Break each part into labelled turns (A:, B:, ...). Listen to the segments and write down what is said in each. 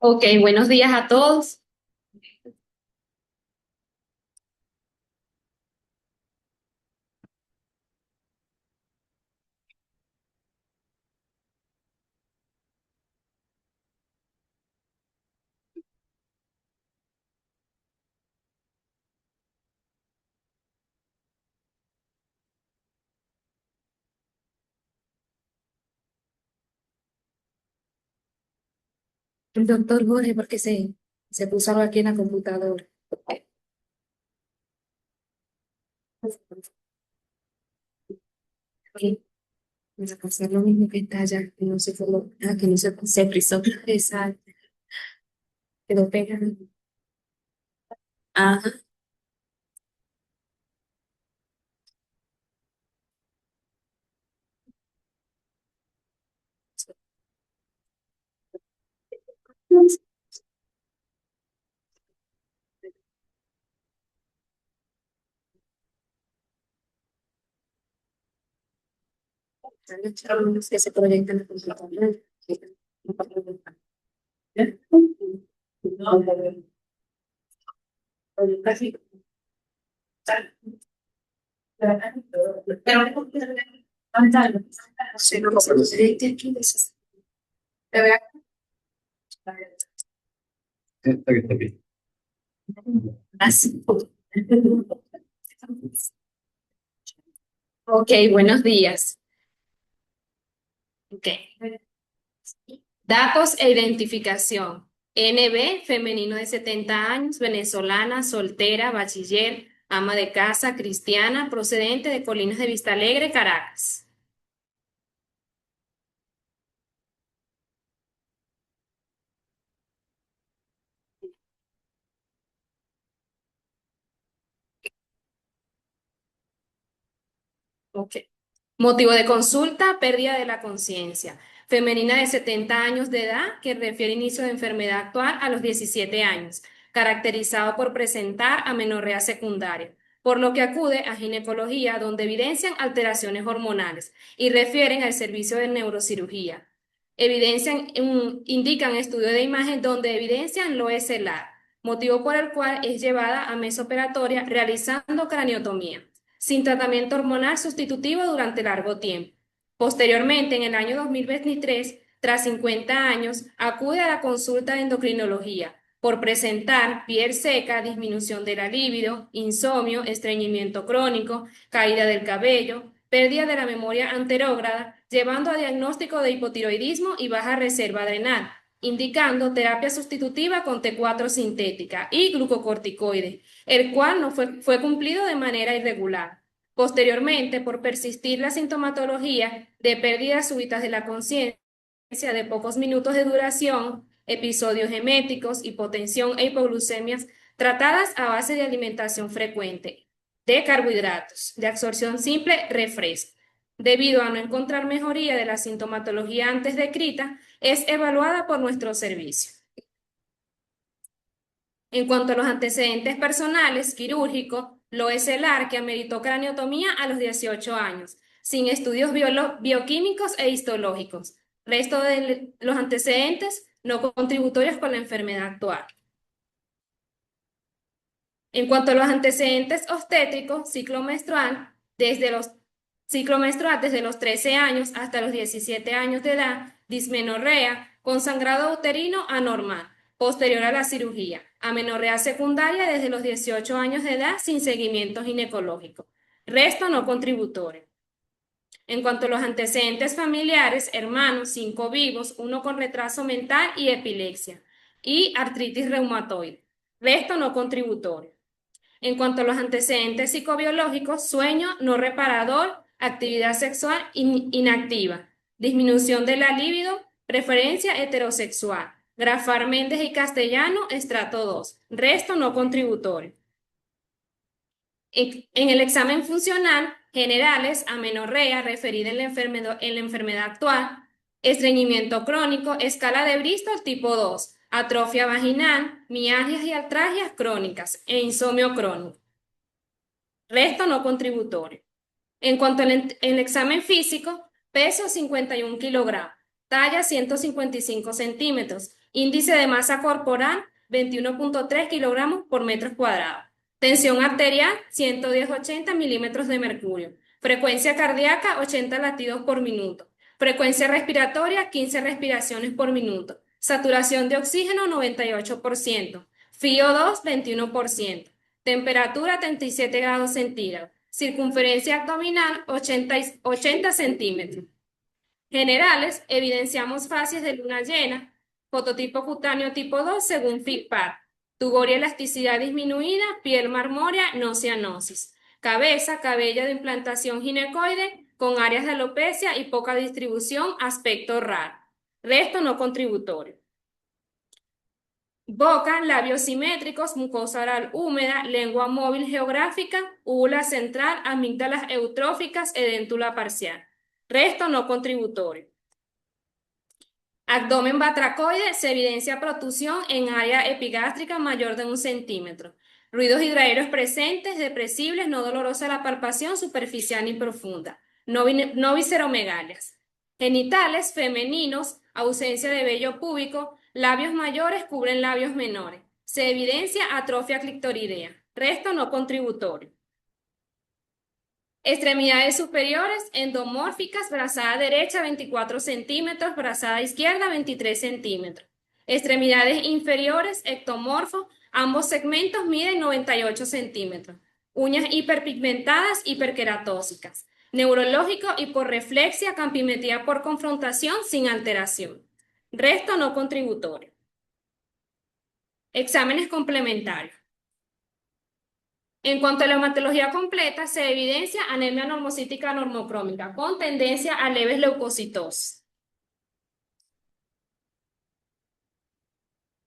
A: Ok, buenos días a todos. El doctor Jorge, porque se puso algo aquí en la computadora. Ok, vamos a hacer lo mismo que está allá, que no se fue, que no se frizó. Exacto, quedó pegado. Ajá. Que se proyecta en la computadora. Sí, no, pero sí. Está bien, está bien. Así. Ok, buenos días. Ok. Datos e identificación. NB, femenino de 70 años, venezolana, soltera, bachiller, ama de casa, cristiana, procedente de Colinas de Vistalegre, Caracas. Ok. Motivo de consulta, pérdida de la conciencia. Femenina de 70 años de edad que refiere inicio de enfermedad actual a los 17 años, caracterizado por presentar amenorrea secundaria, por lo que acude a ginecología donde evidencian alteraciones hormonales y refieren al servicio de neurocirugía. Indican estudio de imagen donde evidencian lo estelar, motivo por el cual es llevada a mesoperatoria realizando craniotomía sin tratamiento hormonal sustitutivo durante largo tiempo. Posteriormente, en el año 2023, tras 50 años, acude a la consulta de endocrinología por presentar piel seca, disminución de la libido, insomnio, estreñimiento crónico, caída del cabello, pérdida de la memoria anterógrada, llevando a diagnóstico de hipotiroidismo y baja reserva adrenal, indicando terapia sustitutiva con T4 sintética y glucocorticoides, el cual no fue cumplido de manera irregular. Posteriormente, por persistir la sintomatología de pérdidas súbitas de la conciencia de pocos minutos de duración, episodios eméticos, hipotensión e hipoglucemias tratadas a base de alimentación frecuente, de carbohidratos, de absorción simple, refresco. Debido a no encontrar mejoría de la sintomatología antes descrita, es evaluada por nuestro servicio. En cuanto a los antecedentes personales, quirúrgico, lo es el AR que ameritó craniotomía a los 18 años, sin estudios bioquímicos e histológicos. Resto de los antecedentes no contributorios con la enfermedad actual. En cuanto a los antecedentes obstétricos, ciclo menstrual desde los 13 años hasta los 17 años de edad, dismenorrea, con sangrado uterino anormal, posterior a la cirugía, amenorrea secundaria desde los 18 años de edad sin seguimiento ginecológico. Resto no contributorio. En cuanto a los antecedentes familiares, hermanos, 5 vivos, uno con retraso mental y epilepsia, y artritis reumatoide. Resto no contributorio. En cuanto a los antecedentes psicobiológicos, sueño no reparador, actividad sexual inactiva, disminución de la libido, preferencia heterosexual. Grafar Méndez y Castellano, estrato 2. Resto no contributorio. En el examen funcional, generales, amenorrea, referida en la enfermedad actual, estreñimiento crónico, escala de Bristol tipo 2, atrofia vaginal, mialgias y artralgias crónicas e insomnio crónico. Resto no contributorio. En cuanto al examen físico, peso 51 kilogramos, talla 155 centímetros, índice de masa corporal 21,3 kilogramos por metro cuadrado, tensión arterial 110-80 milímetros de mercurio, frecuencia cardíaca 80 latidos por minuto, frecuencia respiratoria 15 respiraciones por minuto, saturación de oxígeno 98%, FiO2 21%, temperatura 37 grados centígrados, circunferencia abdominal 80 centímetros. Generales, evidenciamos fases de luna llena, fototipo cutáneo tipo 2 según FIGPAR, tubor y elasticidad disminuida, piel marmórea, no cianosis. Cabeza, cabello de implantación ginecoide con áreas de alopecia y poca distribución, aspecto raro. Resto no contributorio. Boca, labios simétricos, mucosa oral húmeda, lengua móvil geográfica, úvula central, amígdalas eutróficas, edéntula parcial. Resto no contributorio. Abdomen batracoide, se evidencia protusión en área epigástrica mayor de 1 centímetro. Ruidos hidraíreos presentes, depresibles, no dolorosa la palpación, superficial ni profunda. No visceromegalias. Genitales femeninos, ausencia de vello púbico, labios mayores cubren labios menores. Se evidencia atrofia clitoridea. Resto no contributorio. Extremidades superiores, endomórficas, brazada derecha 24 centímetros, brazada izquierda 23 centímetros. Extremidades inferiores, ectomorfo, ambos segmentos miden 98 centímetros. Uñas hiperpigmentadas, hiperqueratósicas. Neurológico, hiporreflexia, campimetría por confrontación sin alteración. Resto no contributorio. Exámenes complementarios. En cuanto a la hematología completa, se evidencia anemia normocítica normocrómica con tendencia a leves leucocitosis.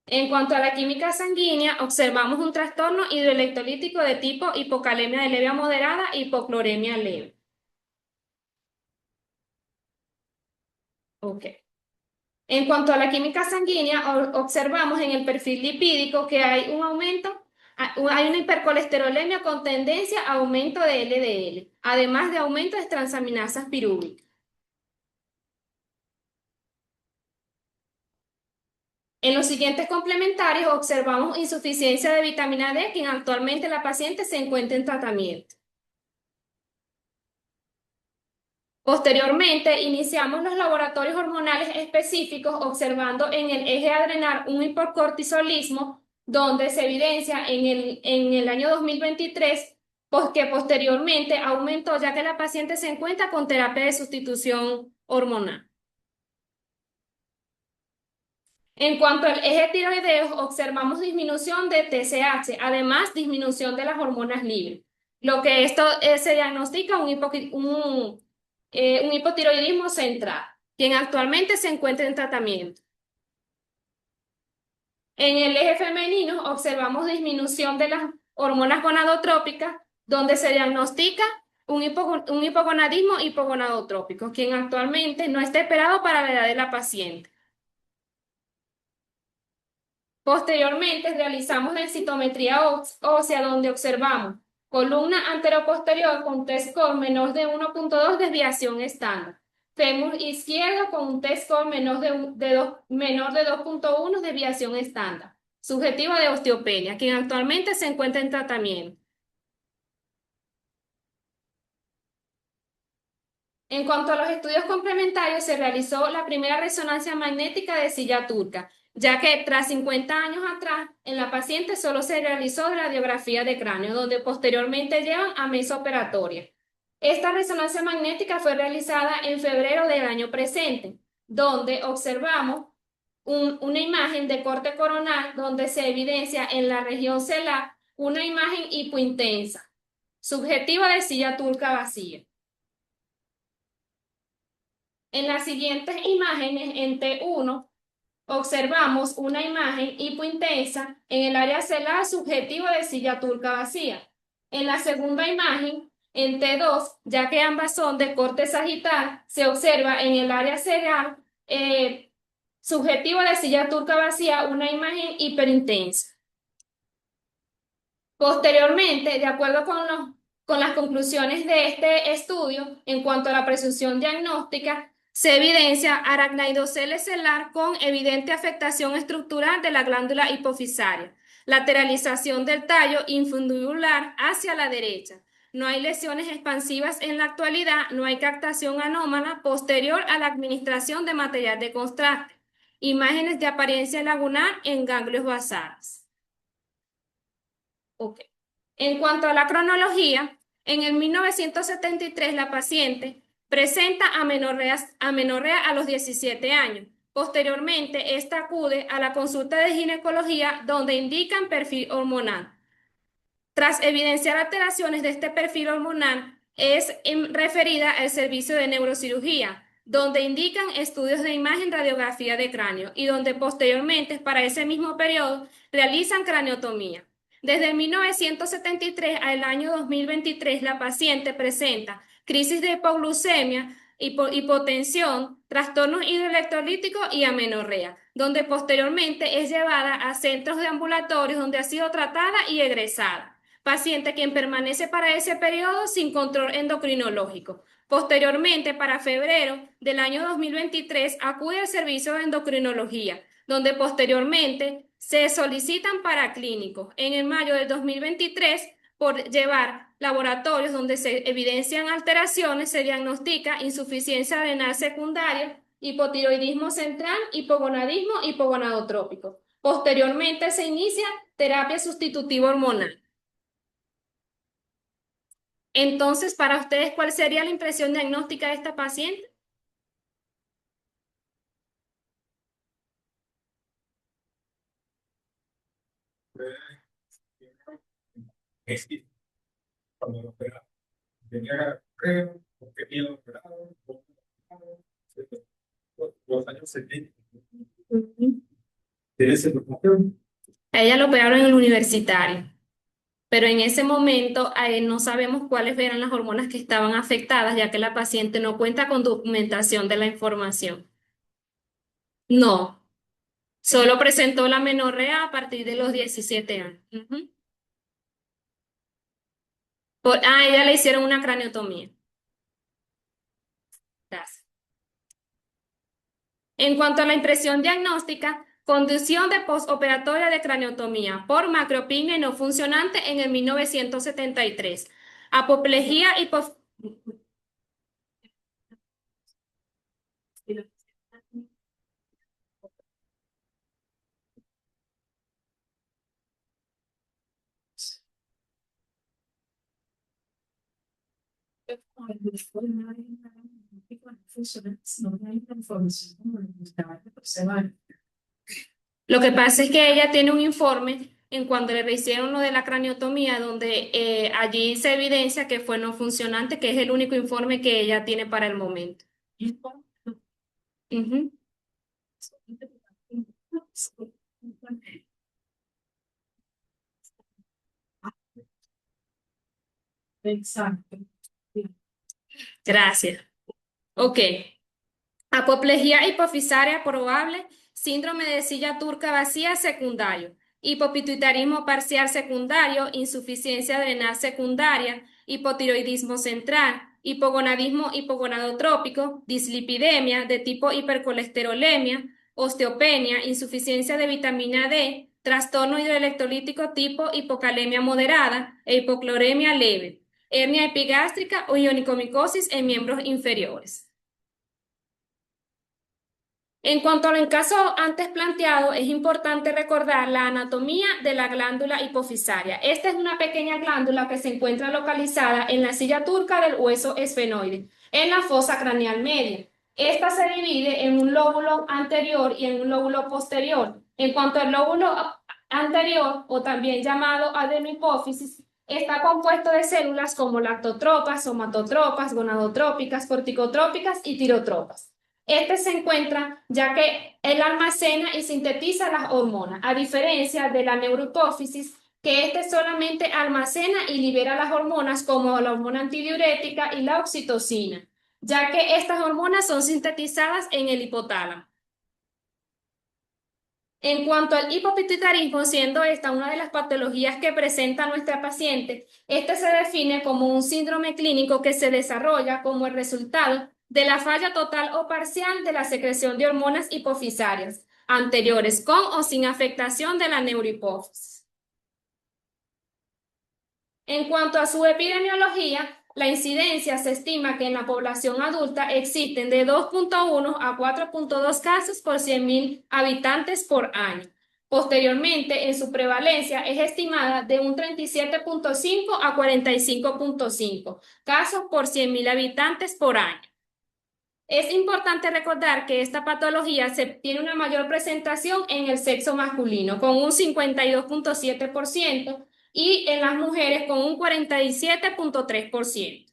A: En cuanto a la química sanguínea, observamos un trastorno hidroelectrolítico de tipo hipocalemia de leve a moderada e hipocloremia leve. Ok. En cuanto a la química sanguínea, observamos en el perfil lipídico que hay un aumento, hay una hipercolesterolemia con tendencia a aumento de LDL, además de aumento de transaminasas pirúricas. En los siguientes complementarios observamos insuficiencia de vitamina D, quien actualmente la paciente se encuentra en tratamiento. Posteriormente, iniciamos los laboratorios hormonales específicos observando en el eje adrenal un hipocortisolismo donde se evidencia en el año 2023 que posteriormente aumentó ya que la paciente se encuentra con terapia de sustitución hormonal. En cuanto al eje tiroideo, observamos disminución de TSH, además disminución de las hormonas libres, lo que esto se diagnostica un hipotiroidismo central, quien actualmente se encuentra en tratamiento. En el eje femenino observamos disminución de las hormonas gonadotrópicas, donde se diagnostica un hipogonadismo hipogonadotrópico, quien actualmente no está esperado para la edad de la paciente. Posteriormente realizamos densitometría ósea donde observamos columna anteroposterior con T-score menor de 1,2 desviación estándar, fémur izquierdo con un T-score menor de 2,1 desviación estándar, subjetivo de osteopenia, quien actualmente se encuentra en tratamiento. En cuanto a los estudios complementarios, se realizó la primera resonancia magnética de silla turca, ya que tras 50 años atrás, en la paciente solo se realizó radiografía de cráneo, donde posteriormente llevan a mesa operatoria. Esta resonancia magnética fue realizada en febrero del año presente, donde observamos una imagen de corte coronal, donde se evidencia en la región celar una imagen hipointensa, subjetiva de silla turca vacía. En las siguientes imágenes, en T1, observamos una imagen hipointensa en el área celar subjetivo de silla turca vacía. En la segunda imagen, en T2, ya que ambas son de corte sagital, se observa en el área celar subjetivo de silla turca vacía, una imagen hiperintensa. Posteriormente, de acuerdo con las conclusiones de este estudio, en cuanto a la presunción diagnóstica, se evidencia aracnoidocele celular con evidente afectación estructural de la glándula hipofisaria, lateralización del tallo infundibular hacia la derecha. No hay lesiones expansivas en la actualidad, no hay captación anómala posterior a la administración de material de contraste. Imágenes de apariencia lagunar en ganglios basales. Ok. En cuanto a la cronología, en el 1973 la paciente presenta amenorrea a los 17 años. Posteriormente, esta acude a la consulta de ginecología donde indican perfil hormonal. Tras evidenciar alteraciones de este perfil hormonal, es referida al servicio de neurocirugía, donde indican estudios de imagen radiografía de cráneo y donde posteriormente, para ese mismo periodo, realizan craneotomía. Desde 1973 al año 2023, la paciente presenta crisis de hipoglucemia, hipotensión, trastornos hidroelectrolíticos y amenorrea, donde posteriormente es llevada a centros de ambulatorios donde ha sido tratada y egresada. Paciente quien permanece para ese periodo sin control endocrinológico. Posteriormente, para febrero del año 2023, acude al servicio de endocrinología, donde posteriormente se solicitan paraclínicos. En el mayo del 2023, por llevar laboratorios donde se evidencian alteraciones, se diagnostica insuficiencia renal secundaria, hipotiroidismo central, hipogonadismo, hipogonadotrópico. Posteriormente se inicia terapia sustitutiva hormonal. Entonces, para ustedes, ¿cuál sería la impresión diagnóstica de esta paciente?
B: Es que cuando lo operaron, tenía creo, porque tiene operado, los años 70.
A: Ujú.
B: Tiene ese preocupación.
A: A ella lo operaron en el universitario, pero en ese momento no sabemos cuáles eran las hormonas que estaban afectadas, ya que la paciente no cuenta con documentación de la información. No, solo presentó la menorrea a partir de los 17 años. Ujú. Ella le hicieron una craneotomía. Gracias. En cuanto a la impresión diagnóstica, conducción de postoperatoria de craneotomía por macropigmia no funcionante en el 1973. Apoplejía y Lo que pasa es que ella tiene un informe en cuando le hicieron lo de la craneotomía, donde allí se evidencia que fue no funcionante, que es el único informe que ella tiene para el momento. Ujú. Exacto. Gracias. Ok. Apoplejía hipofisaria probable, síndrome de silla turca vacía secundario, hipopituitarismo parcial secundario, insuficiencia renal secundaria, hipotiroidismo central, hipogonadismo hipogonadotrópico, dislipidemia de tipo hipercolesterolemia, osteopenia, insuficiencia de vitamina D, trastorno hidroelectrolítico tipo hipocalemia moderada e hipocloremia leve, hernia epigástrica o ionicomicosis en miembros inferiores. En cuanto al caso antes planteado, es importante recordar la anatomía de la glándula hipofisaria. Esta es una pequeña glándula que se encuentra localizada en la silla turca del hueso esfenoide, en la fosa craneal media. Esta se divide en un lóbulo anterior y en un lóbulo posterior. En cuanto al lóbulo anterior, o también llamado adenohipófisis, está compuesto de células como lactotropas, somatotropas, gonadotrópicas, corticotrópicas y tirotropas. Este se encuentra ya que él almacena y sintetiza las hormonas, a diferencia de la neurohipófisis, que este solamente almacena y libera las hormonas como la hormona antidiurética y la oxitocina, ya que estas hormonas son sintetizadas en el hipotálamo. En cuanto al hipopituitarismo, siendo esta una de las patologías que presenta nuestra paciente, este se define como un síndrome clínico que se desarrolla como el resultado de la falla total o parcial de la secreción de hormonas hipofisarias anteriores, con o sin afectación de la neurohipófisis. En cuanto a su epidemiología, la incidencia se estima que en la población adulta existen de 2.1 a 4.2 casos por 100.000 habitantes por año. Posteriormente, en su prevalencia es estimada de un 37.5 a 45.5 casos por 100.000 habitantes por año. Es importante recordar que esta patología tiene una mayor presentación en el sexo masculino, con un 52.7%, y en las mujeres con un 47.3%.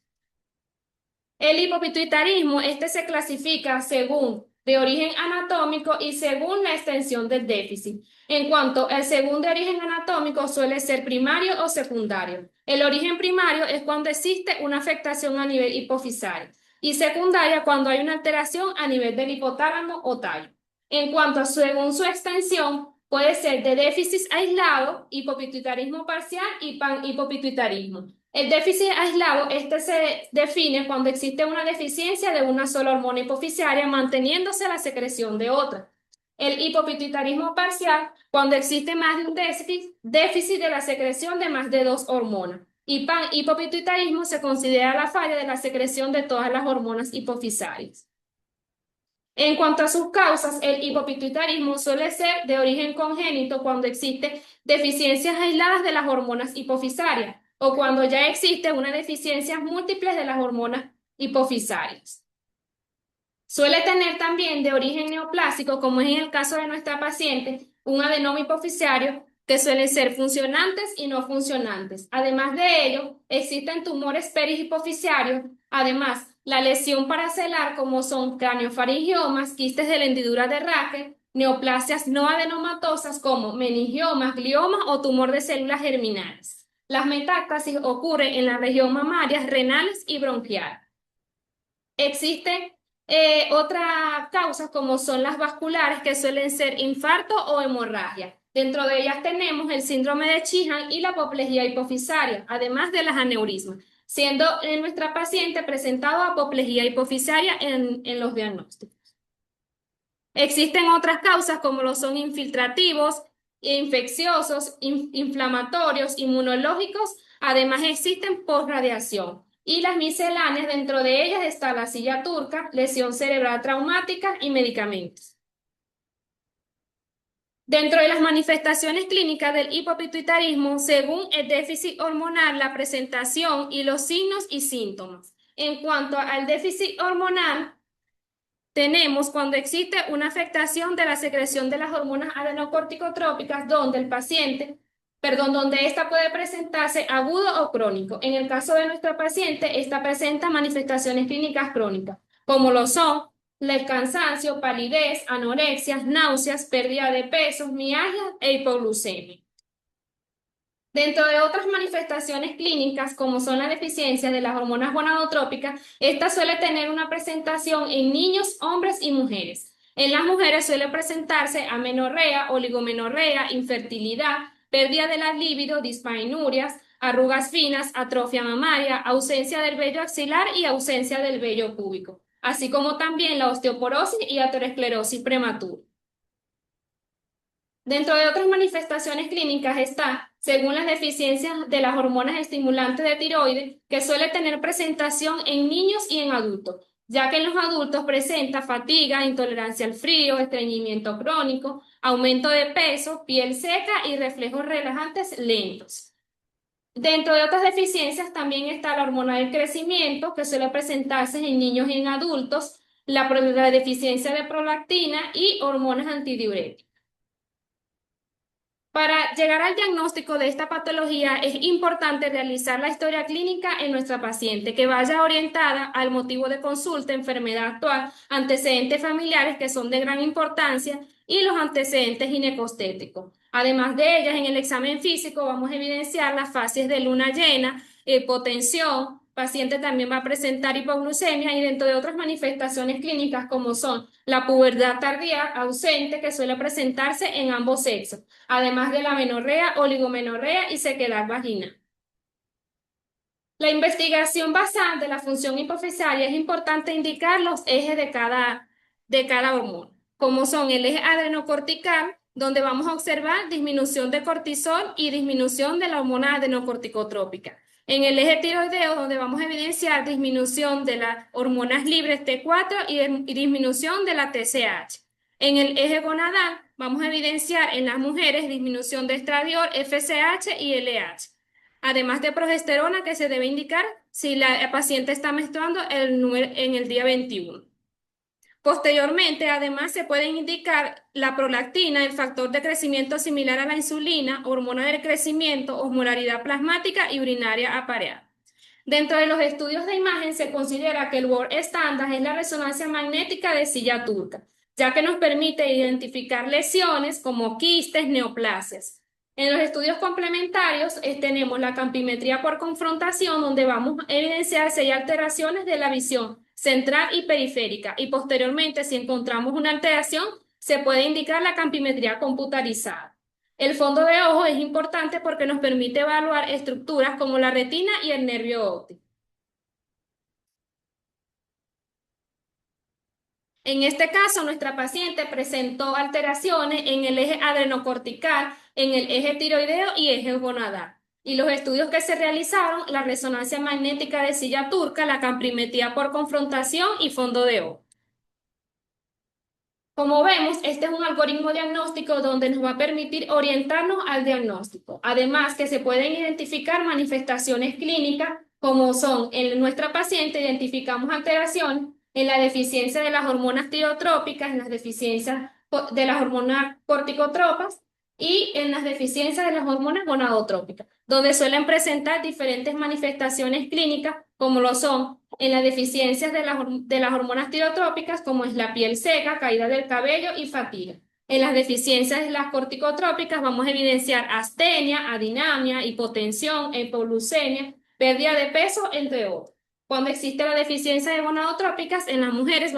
A: El hipopituitarismo, este se clasifica según de origen anatómico y según la extensión del déficit. En cuanto al según de origen anatómico, suele ser primario o secundario. El origen primario es cuando existe una afectación a nivel hipofisario y secundaria cuando hay una alteración a nivel del hipotálamo o tallo. En cuanto a según su extensión, puede ser de déficit aislado, hipopituitarismo parcial y panhipopituitarismo. El déficit aislado, este se define cuando existe una deficiencia de una sola hormona hipoficiaria manteniéndose la secreción de otra. El hipopituitarismo parcial, cuando existe más de un déficit de la secreción de más de dos hormonas. Y panhipopituitarismo se considera la falla de la secreción de todas las hormonas hipofisarias. En cuanto a sus causas, el hipopituitarismo suele ser de origen congénito cuando existen deficiencias aisladas de las hormonas hipofisarias o cuando ya existe una deficiencia múltiple de las hormonas hipofisarias. Suele tener también de origen neoplásico, como es en el caso de nuestra paciente, un adenoma hipofisario que suelen ser funcionantes y no funcionantes. Además de ello, existen tumores perihipofisarios. Además, la lesión paracelar, como son craniofaringiomas, quistes de la hendidura de Raquel, neoplasias no adenomatosas como meningiomas, gliomas o tumor de células germinales. Las metástasis ocurren en la región mamaria, renales y bronquial. Existen otras causas como son las vasculares, que suelen ser infarto o hemorragia. Dentro de ellas tenemos el síndrome de Sheehan y la apoplejía hipofisaria, además de las aneurismas, siendo en nuestra paciente presentado apoplejía hipofisaria en los diagnósticos. Existen otras causas como lo son infiltrativos, infecciosos, inflamatorios, inmunológicos. Además existen posradiación. Y las misceláneas, dentro de ellas está la silla turca, lesión cerebral traumática y medicamentos. Dentro de las manifestaciones clínicas del hipopituitarismo, según el déficit hormonal, la presentación y los signos y síntomas. En cuanto al déficit hormonal, tenemos cuando existe una afectación de la secreción de las hormonas adenocorticotrópicas donde donde esta puede presentarse agudo o crónico. En el caso de nuestra paciente, esta presenta manifestaciones clínicas crónicas, como lo son el cansancio, palidez, anorexia, náuseas, pérdida de peso, mialgia e hipoglucemia. Dentro de otras manifestaciones clínicas, como son las deficiencias de las hormonas gonadotrópicas, esta suele tener una presentación en niños, hombres y mujeres. En las mujeres suele presentarse amenorrea, oligomenorrea, infertilidad, pérdida de la libido, dispainurias, arrugas finas, atrofia mamaria, ausencia del vello axilar y ausencia del vello púbico, así como también la osteoporosis y aterosclerosis prematura. Dentro de otras manifestaciones clínicas está, según las deficiencias de las hormonas estimulantes de tiroides, que suele tener presentación en niños y en adultos, ya que en los adultos presenta fatiga, intolerancia al frío, estreñimiento crónico, aumento de peso, piel seca y reflejos relajantes lentos. Dentro de otras deficiencias también está la hormona del crecimiento, que suele presentarse en niños y en adultos, la deficiencia de prolactina y hormonas antidiuréticas. Para llegar al diagnóstico de esta patología es importante realizar la historia clínica en nuestra paciente, que vaya orientada al motivo de consulta, enfermedad actual, antecedentes familiares que son de gran importancia y los antecedentes ginecostéticos. Además de ellas, en el examen físico vamos a evidenciar las fases de luna llena, hipotensión, paciente también va a presentar hipoglucemia y dentro de otras manifestaciones clínicas como son la pubertad tardía ausente que suele presentarse en ambos sexos, además de la menorrea, oligomenorrea y sequedad vaginal. La investigación basal de la función hipofisaria es importante indicar los ejes de cada hormona, como son el eje adrenocortical, donde vamos a observar disminución de cortisol y disminución de la hormona adenocorticotrópica. En el eje tiroideo, donde vamos a evidenciar disminución de las hormonas libres T4 y disminución de la TSH. En el eje gonadal, vamos a evidenciar en las mujeres disminución de estradiol, FSH y LH, además de progesterona que se debe indicar si la paciente está menstruando en el día 21. Posteriormente, además, se puede indicar la prolactina, el factor de crecimiento similar a la insulina, hormona del crecimiento, osmolaridad plasmática y urinaria apareada. Dentro de los estudios de imagen se considera que el World Standard es la resonancia magnética de silla turca, ya que nos permite identificar lesiones como quistes, neoplasias. En los estudios complementarios tenemos la campimetría por confrontación, donde vamos a evidenciar si hay alteraciones de la visión central y periférica, y posteriormente, si encontramos una alteración, se puede indicar la campimetría computarizada. El fondo de ojo es importante porque nos permite evaluar estructuras como la retina y el nervio óptico. En este caso, nuestra paciente presentó alteraciones en el eje adrenocortical, en el eje tiroideo y eje gonadal. Y los estudios que se realizaron, la resonancia magnética de silla turca, la campimetría por confrontación y fondo de ojo. Como vemos, este es un algoritmo diagnóstico donde nos va a permitir orientarnos al diagnóstico. Además, que se pueden identificar manifestaciones clínicas como son en nuestra paciente identificamos alteración en la deficiencia de las hormonas tireotrópicas, en las deficiencias de las hormonas corticotropas y en las deficiencias de las hormonas gonadotrópicas, donde suelen presentar diferentes manifestaciones clínicas como lo son en las deficiencias de las hormonas tirotrópicas, como es la piel seca, caída del cabello y fatiga. En las deficiencias de las corticotrópicas vamos a evidenciar astenia, adinamia, hipotensión, hipoglucemia, pérdida de peso, entre otros. Cuando existe la deficiencia de gonadotrópicas, en las mujeres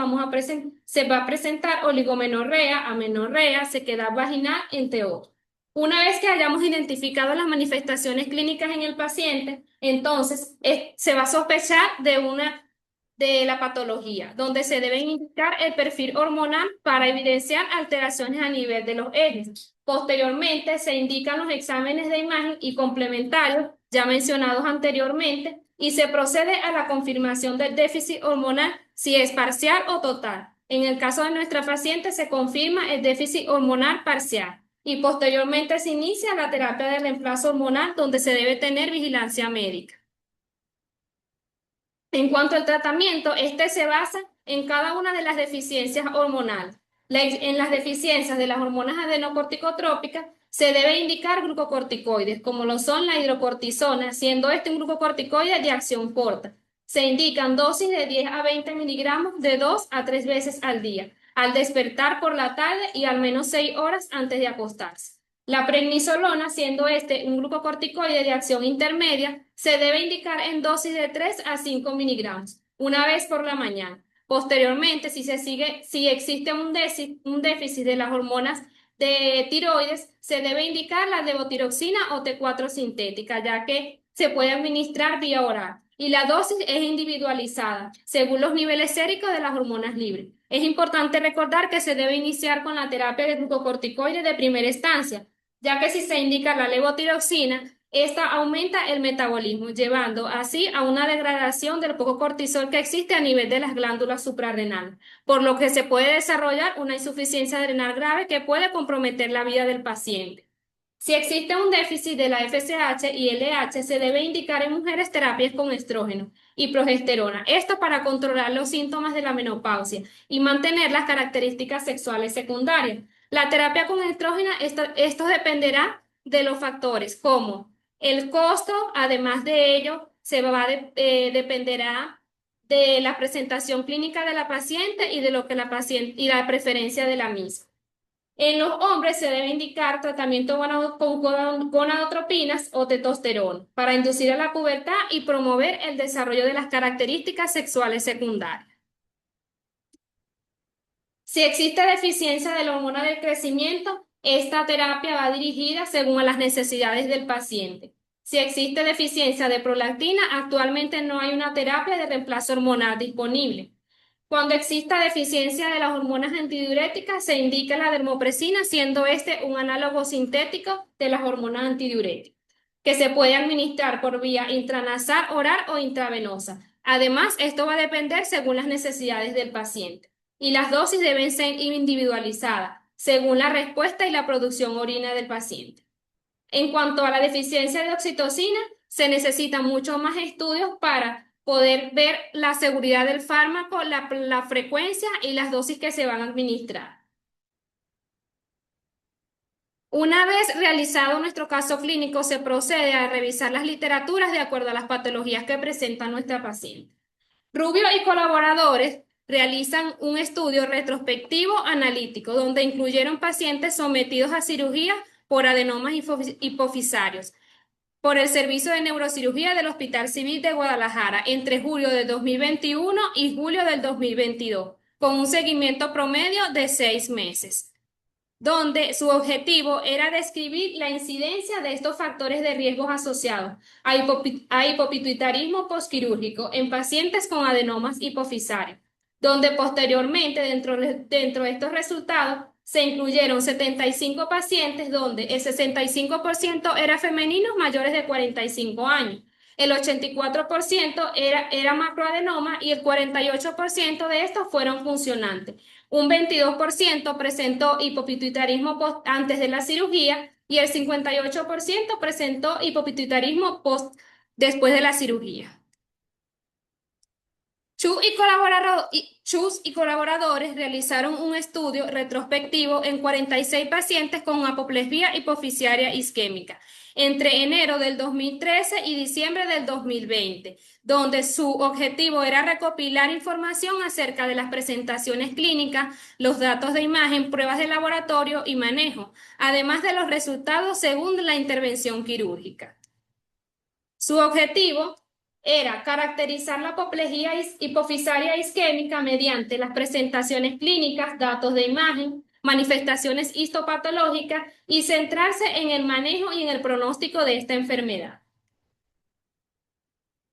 A: se va a presentar oligomenorrea, amenorrea, sequedad vaginal, entre otros. Una vez que hayamos identificado las manifestaciones clínicas en el paciente, entonces se va a sospechar de la patología, donde se debe indicar el perfil hormonal para evidenciar alteraciones a nivel de los ejes. Posteriormente, se indican los exámenes de imagen y complementarios ya mencionados anteriormente y se procede a la confirmación del déficit hormonal si es parcial o total. En el caso de nuestra paciente se confirma el déficit hormonal parcial y posteriormente se inicia la terapia de reemplazo hormonal donde se debe tener vigilancia médica. En cuanto al tratamiento, este se basa en cada una de las deficiencias hormonales. En las deficiencias de las hormonas adenocorticotrópicas se debe indicar glucocorticoides, como lo son la hidrocortisona, siendo este un glucocorticoide de acción corta. Se indican dosis de 10 a 20 miligramos de 2 a 3 veces al día, al despertar por la tarde y al menos 6 horas antes de acostarse. La prednisolona, siendo este un glucocorticoide de acción intermedia, se debe indicar en dosis de 3 a 5 miligramos, una vez por la mañana. Posteriormente, si existe un déficit de las hormonas de tiroides, se debe indicar la levotiroxina o T4 sintética, ya que se puede administrar vía oral. Y la dosis es individualizada, según los niveles séricos de las hormonas libres. Es importante recordar que se debe iniciar con la terapia de glucocorticoides de primera instancia, ya que si se indica la levotiroxina, esta aumenta el metabolismo, llevando así a una degradación del poco cortisol que existe a nivel de las glándulas suprarrenales, por lo que se puede desarrollar una insuficiencia adrenal grave que puede comprometer la vida del paciente. Si existe un déficit de la FSH y LH, se debe indicar en mujeres terapias con estrógeno y progesterona, esto para controlar los síntomas de la menopausia y mantener las características sexuales secundarias. La terapia con estrógeno, esto dependerá de los factores como el costo, además de ello, dependerá de la presentación clínica de la paciente y de lo que la paciente y la preferencia de la misma. En los hombres se debe indicar tratamiento con gonadotropinas o testosterona para inducir a la pubertad y promover el desarrollo de las características sexuales secundarias. Si existe deficiencia de la hormona del crecimiento, esta terapia va dirigida según a las necesidades del paciente. Si existe deficiencia de prolactina, actualmente no hay una terapia de reemplazo hormonal disponible. Cuando exista deficiencia de las hormonas antidiuréticas, se indica la dermopresina, siendo este un análogo sintético de las hormonas antidiuréticas, que se puede administrar por vía intranasal, oral o intravenosa. Además, esto va a depender según las necesidades del paciente y las dosis deben ser individualizadas según la respuesta y la producción orina del paciente. En cuanto a la deficiencia de oxitocina, se necesitan muchos más estudios para poder ver la seguridad del fármaco, la frecuencia y las dosis que se van a administrar. Una vez realizado nuestro caso clínico, se procede a revisar las literaturas de acuerdo a las patologías que presenta nuestra paciente. Rubio y colaboradores realizan un estudio retrospectivo analítico donde incluyeron pacientes sometidos a cirugía por adenomas hipofisarios por el Servicio de Neurocirugía del Hospital Civil de Guadalajara entre julio de 2021 y julio del 2022, con un seguimiento promedio de 6 meses, donde su objetivo era describir la incidencia de estos factores de riesgos asociados a hipopituitarismo postquirúrgico en pacientes con adenomas hipofisarios, donde posteriormente dentro de estos resultados se incluyeron 75 pacientes donde el 65% era femeninos mayores de 45 años. El 84% era macroadenoma y el 48% de estos fueron funcionantes. Un 22% presentó hipopituitarismo antes de la cirugía y el 58% presentó hipopituitarismo después de la cirugía. Chus y colaboradores realizaron un estudio retrospectivo en 46 pacientes con apoplejía hipofisiaria isquémica entre enero del 2013 y diciembre del 2020, donde su objetivo era recopilar información acerca de las presentaciones clínicas, los datos de imagen, pruebas de laboratorio y manejo, además de los resultados según la intervención quirúrgica. Su objetivo era caracterizar la apoplejía hipofisaria isquémica mediante las presentaciones clínicas, datos de imagen, manifestaciones histopatológicas y centrarse en el manejo y en el pronóstico de esta enfermedad.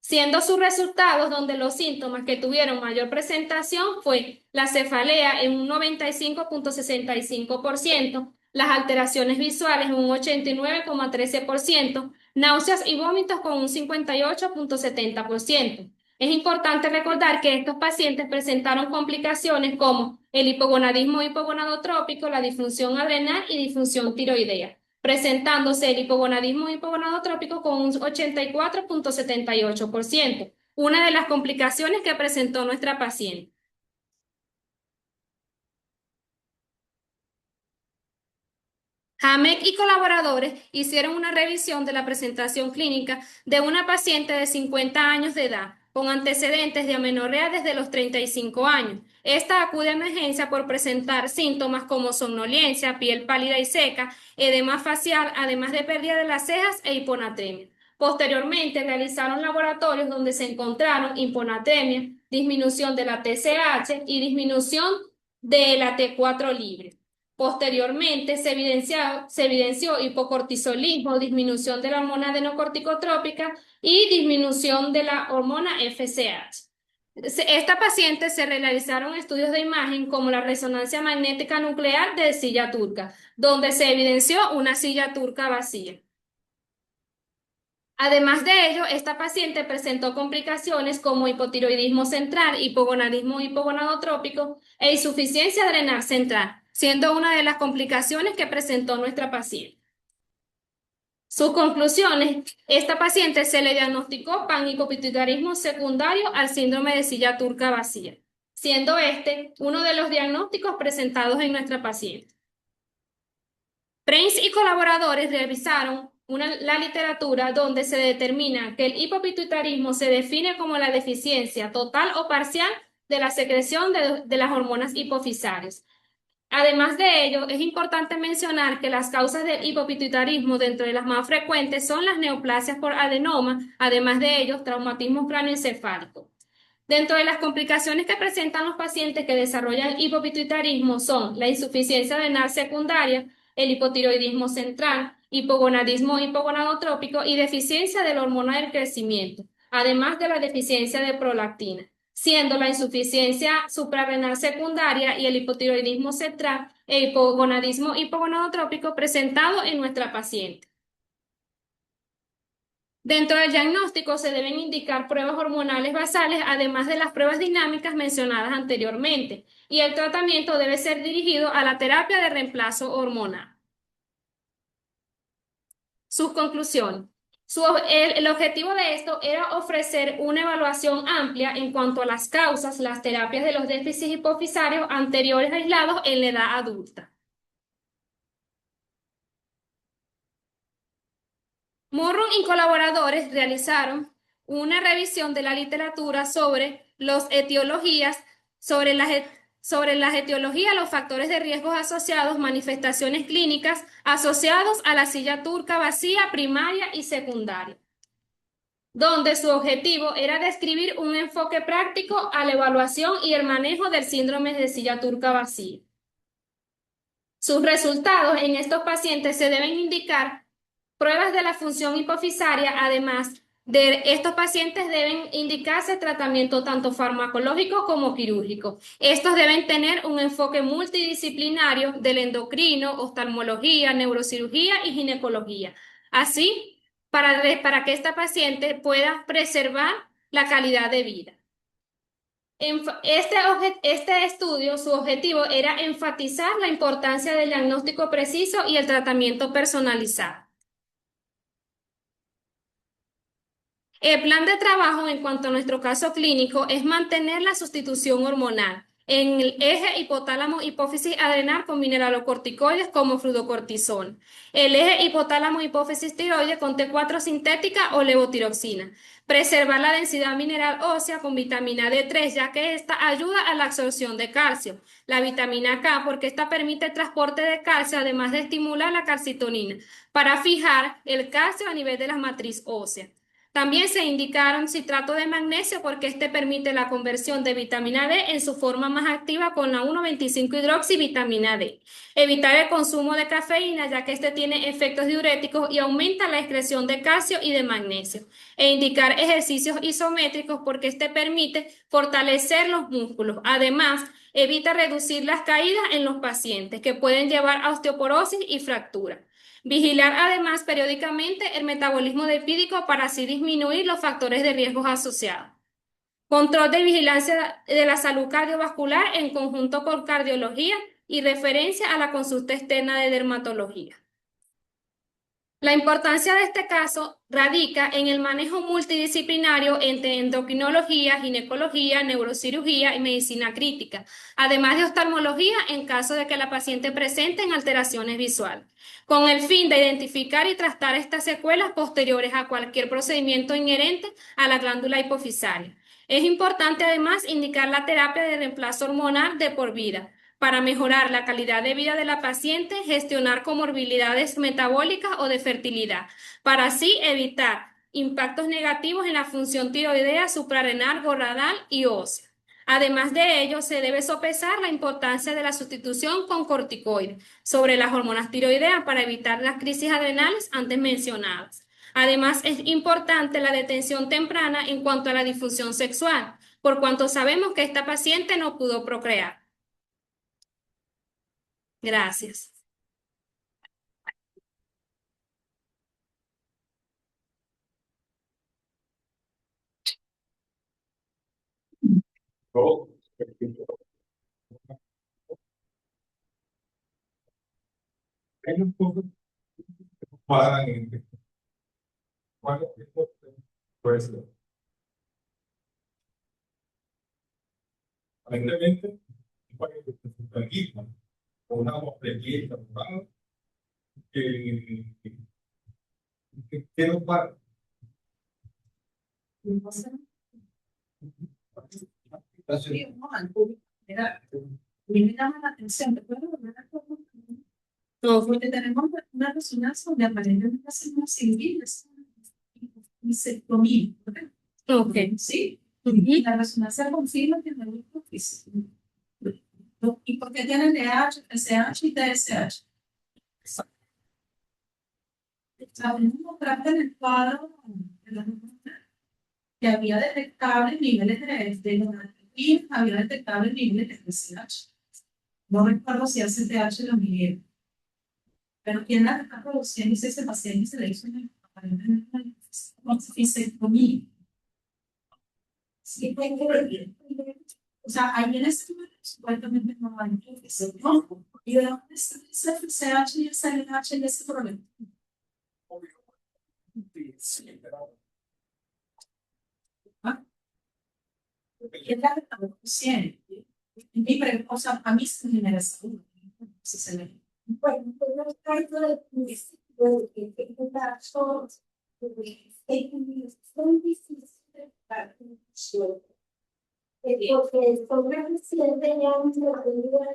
A: Siendo sus resultados donde los síntomas que tuvieron mayor presentación fue la cefalea en un 95.65%, las alteraciones visuales en un 89.13%, náuseas y vómitos con un 58.70%. Es importante recordar que estos pacientes presentaron complicaciones como el hipogonadismo hipogonadotrópico, la disfunción adrenal y disfunción tiroidea, presentándose el hipogonadismo hipogonadotrópico con un 84.78%, una de las complicaciones que presentó nuestra paciente. Hamek y colaboradores hicieron una revisión de la presentación clínica de una paciente de 50 años de edad con antecedentes de amenorrea desde los 35 años. Esta acude a emergencia por presentar síntomas como somnolencia, piel pálida y seca, edema facial, además de pérdida de las cejas e hiponatremia. Posteriormente realizaron laboratorios donde se encontraron hiponatremia, disminución de la TSH y disminución de la T4 libre. Posteriormente se evidenció hipocortisolismo, disminución de la hormona adenocorticotrópica y disminución de la hormona FSH. Esta paciente se realizaron estudios de imagen como la resonancia magnética nuclear de silla turca, donde se evidenció una silla turca vacía. Además de ello, esta paciente presentó complicaciones como hipotiroidismo central, hipogonadismo hipogonadotrópico e insuficiencia adrenal central, siendo una de las complicaciones que presentó nuestra paciente. Sus conclusiones: esta paciente se le diagnosticó panhipopituitarismo secundario al síndrome de silla turca vacía, siendo este uno de los diagnósticos presentados en nuestra paciente. Prince y colaboradores revisaron la literatura donde se determina que el hipopituitarismo se define como la deficiencia total o parcial de la secreción de las hormonas hipofisarias. Además de ello, es importante mencionar que las causas del hipopituitarismo, dentro de las más frecuentes, son las neoplasias por adenoma, además de ellos, traumatismo cráneoencefálico. Dentro de las complicaciones que presentan los pacientes que desarrollan hipopituitarismo son la insuficiencia renal secundaria, el hipotiroidismo central, hipogonadismo hipogonadotrópico y deficiencia de la hormona del crecimiento, además de la deficiencia de prolactina, siendo la insuficiencia suprarrenal secundaria y el hipotiroidismo central e hipogonadismo hipogonadotrópico presentado en nuestra paciente. Dentro del diagnóstico se deben indicar pruebas hormonales basales, además de las pruebas dinámicas mencionadas anteriormente, y el tratamiento debe ser dirigido a la terapia de reemplazo hormonal. Sus conclusiones. El objetivo de esto era ofrecer una evaluación amplia en cuanto a las causas, las terapias de los déficits hipofisarios anteriores aislados en la edad adulta. Morrow y colaboradores realizaron una revisión de la literatura sobre las etiologías, sobre las etiologías, los factores de riesgos asociados, manifestaciones clínicas asociados a la silla turca vacía primaria y secundaria, donde su objetivo era describir un enfoque práctico a la evaluación y el manejo del síndrome de silla turca vacía. Sus resultados en estos pacientes se deben indicar pruebas de la función hipofisaria. Además de estos pacientes deben indicarse tratamiento tanto farmacológico como quirúrgico. Estos deben tener un enfoque multidisciplinario del endocrino, oftalmología, neurocirugía y ginecología. Así, para que esta paciente pueda preservar la calidad de vida. Este estudio, su objetivo era enfatizar la importancia del diagnóstico preciso y el tratamiento personalizado. El plan de trabajo en cuanto a nuestro caso clínico es mantener la sustitución hormonal en el eje hipotálamo-hipófisis adrenal con mineralocorticoides como fluocortisona, el eje hipotálamo-hipófisis tiroides con T4 sintética o levotiroxina, preservar la densidad mineral ósea con vitamina D3, ya que esta ayuda a la absorción de calcio, la vitamina K porque esta permite el transporte de calcio, además de estimular la calcitonina para fijar el calcio a nivel de la matriz ósea. También se indicaron citrato de magnesio porque este permite la conversión de vitamina D en su forma más activa con la 1,25-hidroxivitamina D. Evitar el consumo de cafeína ya que este tiene efectos diuréticos y aumenta la excreción de calcio y de magnesio. E indicar ejercicios isométricos porque este permite fortalecer los músculos. Además, evita reducir las caídas en los pacientes que pueden llevar a osteoporosis y fractura. Vigilar además periódicamente el metabolismo lipídico para así disminuir los factores de riesgos asociados. Control de vigilancia de la salud cardiovascular en conjunto con cardiología y referencia a la consulta externa de dermatología. La importancia de este caso radica en el manejo multidisciplinario entre endocrinología, ginecología, neurocirugía y medicina crítica, además de oftalmología en caso de que la paciente presente alteraciones visuales, con el fin de identificar y tratar estas secuelas posteriores a cualquier procedimiento inherente a la glándula hipofisaria. Es importante además indicar la terapia de reemplazo hormonal de por vida para mejorar la calidad de vida de la paciente, gestionar comorbilidades metabólicas o de fertilidad, para así evitar impactos negativos en la función tiroidea, suprarrenal, gorradal y ósea. Además de ello, se debe sopesar la importancia de la sustitución con corticoides sobre las hormonas tiroideas para evitar las crisis adrenales antes mencionadas. Además, es importante la detención temprana en cuanto a la disfunción sexual, por cuanto sabemos que esta paciente no pudo procrear. Gracias.
B: Todo. Hay un poco para en cuál es puede ser. Aparentemente, para que se aquí, una hospedita, que no para.
C: mí me llama la atención, ¿te puedo volver a cómo?
A: Ok.
C: Porque tenemos una resonancia donde aparentemente hacemos civiles y se domina, ¿verdad?
A: Ok.
C: Sí.
A: Ujú.
C: Y la resonancia confirma que no hay hipófisis. ¿Y por qué tienen DH, SH y TSH? Sabemos mostrar en el cuadro de la que había detectables niveles de y había detectables niveles de TSH. No recuerdo si hace TH lo midieron. Pero quien la está produciendo es ese paciente y se le hizo aparentemente una fisectomía. Sí, hay que ver. O sea, ahí en ese momento supuestamente no hay infección, ¿no? ¿Y de dónde está ese FSH y ese LH y ese problema?
B: Sí, pero
C: ¿Qué es la que está produciendo? Mi pregunta, o sea, a mí se me genera salud. Si se me... Bueno, pues no hay todo el principio de que está todo, son difíciles para funcionar. Porque el programa siempre ya un tratamiento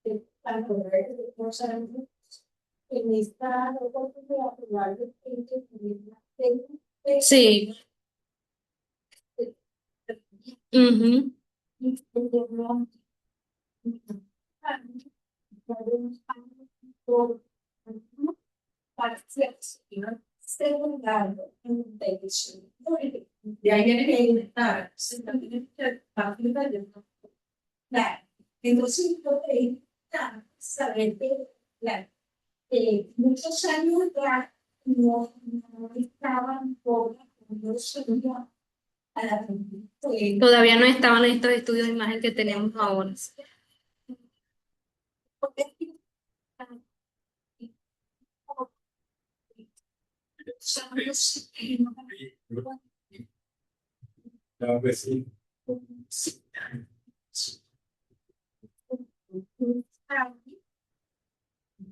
C: y tanto de cosas en esta oportunidad de que
A: Sí. Ujú.
C: de ahí viene que inventar, claro. Entonces, yo quería saber que, claro, muchos años ya no estaban por no subía a la
A: Todavía no estaban estos estudios de imagen que tenemos ahora.
B: la vecina.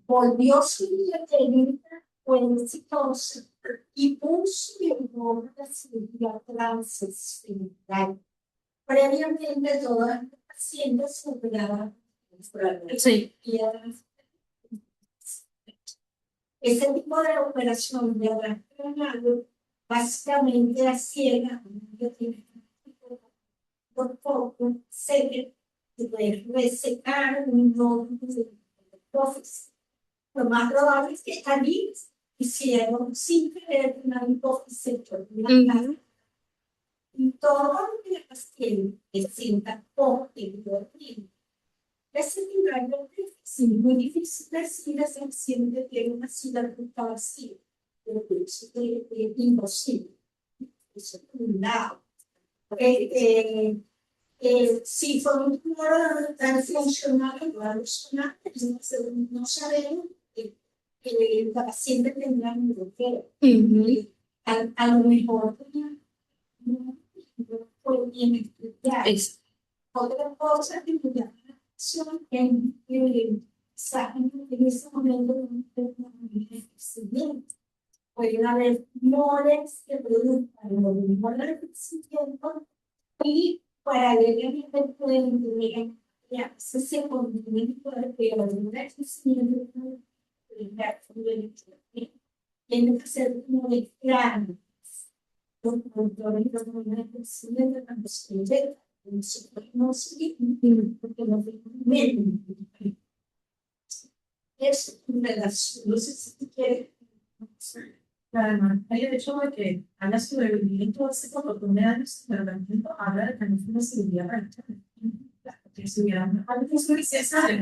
C: Volvió su biblioteca fue exitosa y puso en obra la cirugía transesferical. Previamente todas las pacientes se operaban
A: Sí.
C: ese tipo de operación de arrastre básicamente a ciega, por poco se puede resecar un nódulo de hipófisis. Lo más probable es que también hicieron sin querer una hipófisis
A: Ujú.
C: y todo lo que la paciente sienta posterior ese nivel de déficit muy difícil decir ese paciente tiene una ciudad vacía, es imposible. Eso es un lado. Si fue un tumor tan funcional, no sabemos que la paciente tendrá un bloqueo.
A: Ujú.
C: A lo mejor no fue bien estudiado.
A: Es-
C: Otra cosa que me llama la atención es que saben en ese momento no envejecimiento. Pueden haber tumores que produzcan el mismo envejecimiento y paralelamente pueden tener ya se complemento de envejecimiento tiene que ser como de grandes. Los autores de envejecimiento cuando se inyectan no sé, porque no menos. Es una de las, no sé si quiere. Claro, hay el hecho de que haya sobrevivido hace como 9 años, pero también habla de que no fue una cirugía para que si hubiera algo que se sabe,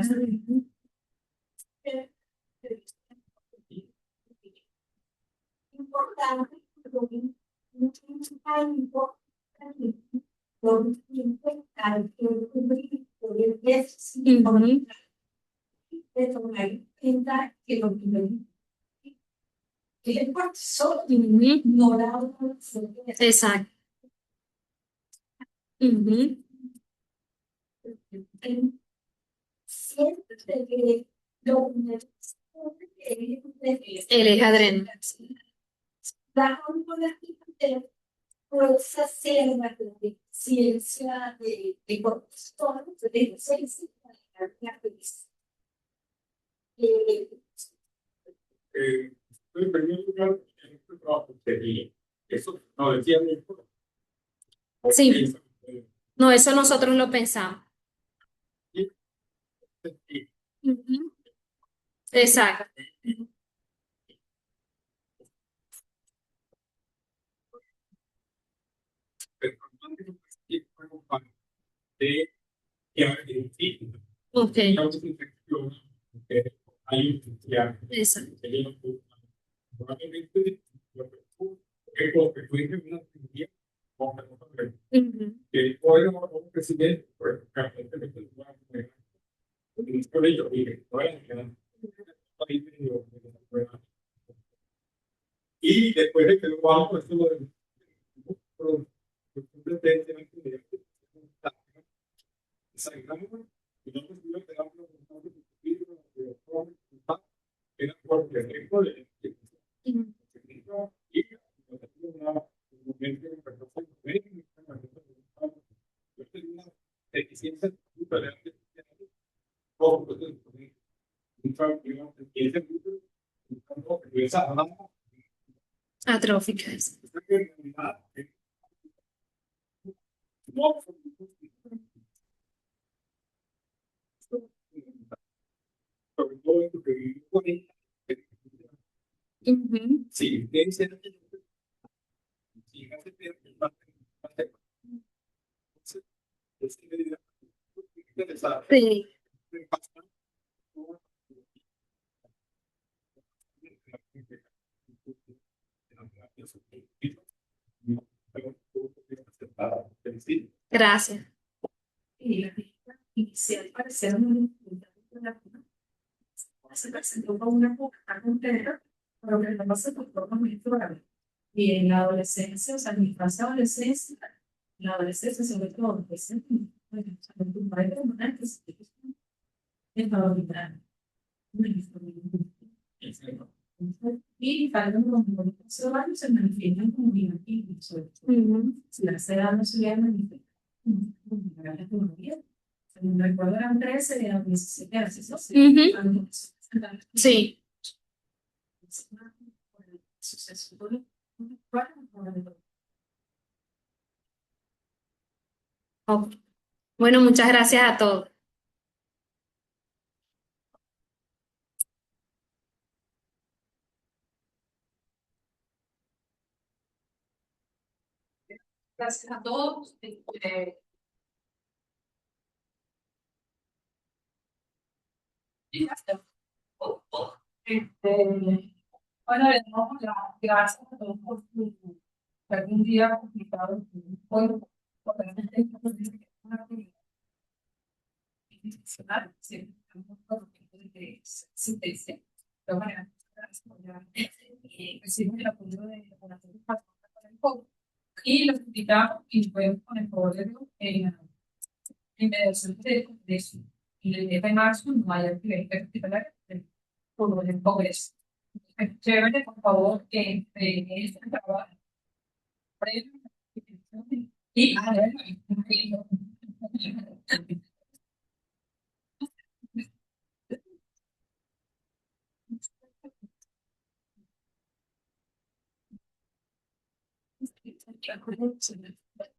C: importante,
A: Ujú.
C: de tomar en cuenta que lo que el profesor
A: Ujú.
C: no da una
A: Exacto. Ujú.
C: siempre que lo
A: El es adreno.
C: da un esa selva de ciencia de cortisol, de ciencia de la felicidad.
B: En primer lugar, en este trabajo sería, eso no decía mucho.
A: Sí. No, eso nosotros lo pensamos. Ujú. Exacto.
B: De que Argentina
A: Ok.
B: causa infección, porque hay infección.
A: Exacto.
B: Probablemente lo que fue una teoría
A: Ujú.
B: que fue un presidente, pues, aparentemente lo va a poner. Por ello, mire, y después de que lo vamos, esto lo de
A: Atróficas. Ujú.
B: Sí,
A: Sí. Gracias.
C: Y la película inicial parecía muy se presentó como una época completa, pero que no se transforma muy probable. Y en la adolescencia, o sea, en mi infancia, adolescencia, en la adolescencia, sobre todo, pues, bueno, o sea, en tu padre hormonal, que se es extraordinario. Y faltan como comunicación, se manifiestan como bioquímicos, sobre todo.
A: Ujú.
C: Si la edad no se hubiera manifestado, como no recuerdo, eran 13, eran 17 años, ¿no?
A: Ujú. Sí. Ok. Bueno, muchas gracias a todos.
C: Gracias a todos. Bueno, le damos las gracias a todos por algún día complicado. Hoy, realmente, una actividad institucional, siempre estamos con de sentencia. De todas maneras, recibimos el apoyo de laboratorios para el COVID y los invitamos y podemos con el favor de Dios en mediación de eso. Y el 10 de marzo no hay actividades hospitalaria por el Congreso. Chévere, por favor, que este trabajo previo y